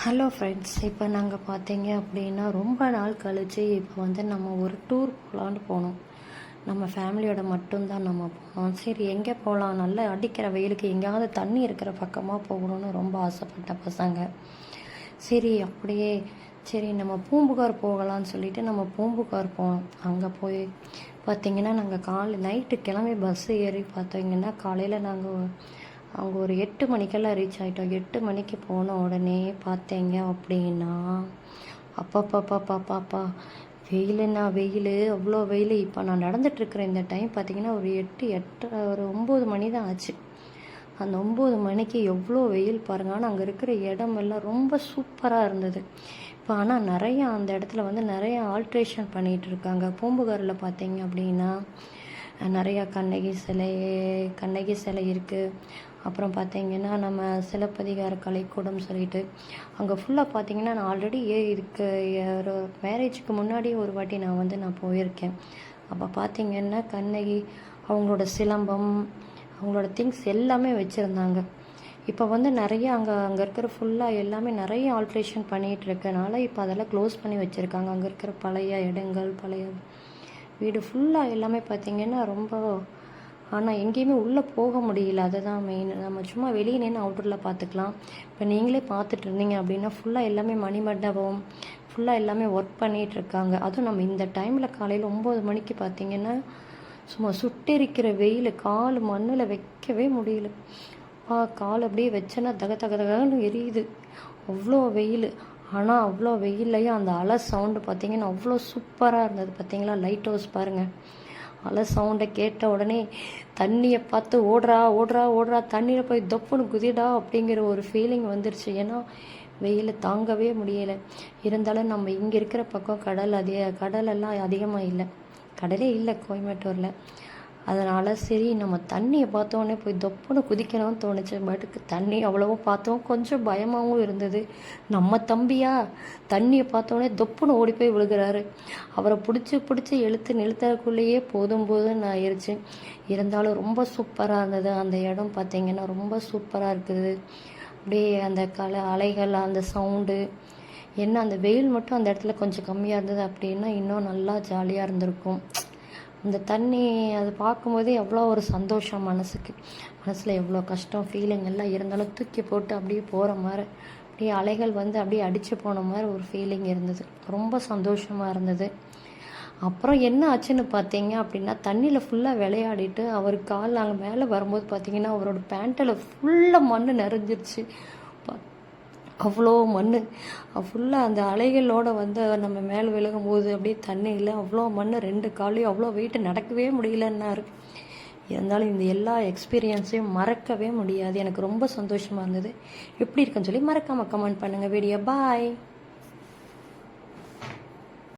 Hello friends, இப்போ நாங்கள் பார்த்தீங்க அப்படின்னா ரொம்ப நாள் கழித்து இப்போ நம்ம ஒரு டூர் போகலான்னு போனோம். நம்ம ஃபேமிலியோட மட்டும்தான் நம்ம போனோம். சரி, எங்கே போகலாம், நல்லா அடிக்கிற வெயிலுக்கு எங்கேயாவது தண்ணி இருக்கிற பக்கமாக போகணுன்னு ரொம்ப ஆசைப்பட்ட பசங்க. சரி நம்ம பூம்புகார் போகலான்னு சொல்லிட்டு நம்ம பூம்புகார் போனோம். அங்கே போய் பார்த்தீங்கன்னா நாங்கள் நைட்டு கிளம்பி பஸ்ஸு ஏறி பார்த்தீங்கன்னா காலையில் நாங்கள் அங்கே ஒரு 8 மணிக்கெல்லாம் ரீச் ஆகிட்டோம். 8 மணிக்கு போன உடனே பார்த்தீங்க அப்படின்னா அப்பா வெயிலுன்னா வெயில், அவ்வளோ வெயில். இப்போ நான் நடந்துட்டுருக்கிற இந்த டைம் பார்த்தீங்கன்னா ஒரு 9 மணி தான் ஆச்சு. அந்த 9 மணிக்கு எவ்வளோ வெயில் பாருங்கள். ஆனால் அங்கே இருக்கிற இடமெல்லாம் ரொம்ப சூப்பராக இருந்தது. இப்போ ஆனால் நிறையா அந்த இடத்துல நிறையா ஆல்ட்ரேஷன் பண்ணிகிட்டு இருக்காங்க. பூம்புகாரில் பார்த்தீங்க அப்படின்னா நிறையா கண்ணகி சிலை இருக்குது. அப்புறம் பார்த்தீங்கன்னா நம்ம சிலப்பதிகார கலைக்கூடம் சொல்லிட்டு அங்கே ஃபுல்லாக பார்த்தீங்கன்னா நான் ஆல்ரெடி ஒரு மேரேஜுக்கு முன்னாடி ஒரு வாட்டி நான் போயிருக்கேன். அப்போ பார்த்தீங்கன்னா கண்ணகி அவங்களோட சிலம்பம், அவங்களோட திங்ஸ் எல்லாமே வச்சுருந்தாங்க. இப்போ நிறைய அங்கே இருக்கிற ஃபுல்லாக எல்லாமே நிறைய ஆல்ட்ரேஷன் பண்ணிகிட்டு இருக்கனால இப்போ அதெல்லாம் க்ளோஸ் பண்ணி வச்சுருக்காங்க. அங்கே இருக்கிற பழைய இடங்கள், பழைய வீடு ஃபுல்லாக எல்லாமே பார்த்திங்கன்னா ரொம்ப, ஆனால் எங்கேயுமே உள்ளே போக முடியல. அதுதான் மெயின். நம்ம சும்மா வெளியே நின்று அவுட்டரில் பார்த்துக்கலாம். இப்போ நீங்களே பார்த்துட்டு இருந்தீங்க அப்படின்னா ஃபுல்லாக எல்லாமே மணிமண்டபம், ஃபுல்லாக எல்லாமே ஒர்க் பண்ணிகிட்ருக்காங்க. அதுவும் நம்ம இந்த டைமில் காலையில் 9 மணிக்கு பார்த்திங்கன்னா சும்மா சுட்டெரிக்கிற வெயில், கால் மண்ணில் வைக்கவே முடியல. கால் அப்படியே வச்சேன்னா தகன்னு எரியுது, அவ்வளோ வெயில். ஆனால் அவ்வளோ வெயில்லையும் அந்த அலை சவுண்டு பார்த்திங்கன்னா அவ்வளோ சூப்பராக இருந்தது. பார்த்திங்களா, லைட் ஹவுஸ் பாருங்கள். அலை சவுண்டை கேட்ட உடனே தண்ணியை பார்த்து ஓடுறா தண்ணியில் போய் தொப்புன்னு குதிடா அப்படிங்கிற ஒரு ஃபீலிங் வந்துருச்சு. ஏன்னா வெயில் தாங்கவே முடியலை. இருந்தாலும் நம்ம இங்கே இருக்கிற பக்கம் கடலெல்லாம் அதிகமாக இல்லை, கடலே இல்லை கோயம்புத்தூரில். அதனால் சரி நம்ம தண்ணியை பார்த்தோன்னே போய் தொப்புன்னு குதிக்கணும்னு தோணுச்சு. பட்டுக்கு தண்ணி அவ்வளவோ பார்த்தோம், கொஞ்சம் பயமாகவும் இருந்தது. நம்ம தம்பியா தண்ணியை பார்த்தோன்னே தொப்புன்னு ஓடி போய் விழுகிறாரு. அவரை பிடிச்சி நிறுத்தக்குள்ளேயே போதும்னு ஆயிடுச்சு. இருந்தாலும் ரொம்ப சூப்பராக இருந்தது. அந்த இடம் பார்த்திங்கன்னா ரொம்ப சூப்பராக இருக்குது. அப்படியே அந்த அலைகள், அந்த சவுண்டு, என்ன அந்த வெயில் மட்டும் அந்த இடத்துல கொஞ்சம் கம்மியாக இருந்தது அப்படின்னா இன்னும் நல்லா ஜாலியாக இருந்திருக்கும். அந்த தண்ணி அது பார்க்கும்போதே எவ்வளோ ஒரு சந்தோஷம், மனசில் எவ்வளோ கஷ்டம் ஃபீலிங் எல்லாம் இருந்தாலும் தூக்கி போட்டு அப்படியே போகிற மாதிரி, அப்படியே அலைகள் அப்படியே அடித்து போன மாதிரி ஒரு ஃபீலிங் இருந்தது. ரொம்ப சந்தோஷமாக இருந்தது. அப்புறம் என்ன ஆச்சுன்னு பார்த்தீங்க அப்படின்னா தண்ணியில் ஃபுல்லாக விளையாடிட்டு அவர் கால் அங்கே மேலே வரும்போது பார்த்தீங்கன்னா அவரோட பேண்ட்டில் ஃபுல்லாக மண் நிறைஞ்சிருச்சு. அவ்வளோ மண் ஃபுல்லாக அந்த அலைகளோடு நம்ம மேலே விழுகும்போது அப்படியே தண்ணியில் அவ்வளோ மண், 2 காலையும் அவ்வளோ வெயிட்டு, நடக்கவே முடியலன்னாரு. இருந்தாலும் இந்த எல்லா எக்ஸ்பீரியன்ஸையும் மறக்கவே முடியாது. எனக்கு ரொம்ப சந்தோஷமாக இருந்தது. எப்படி இருக்குன்னு சொல்லி மறக்காமல் கமெண்ட் பண்ணுங்கள். வீடியோ பாய்.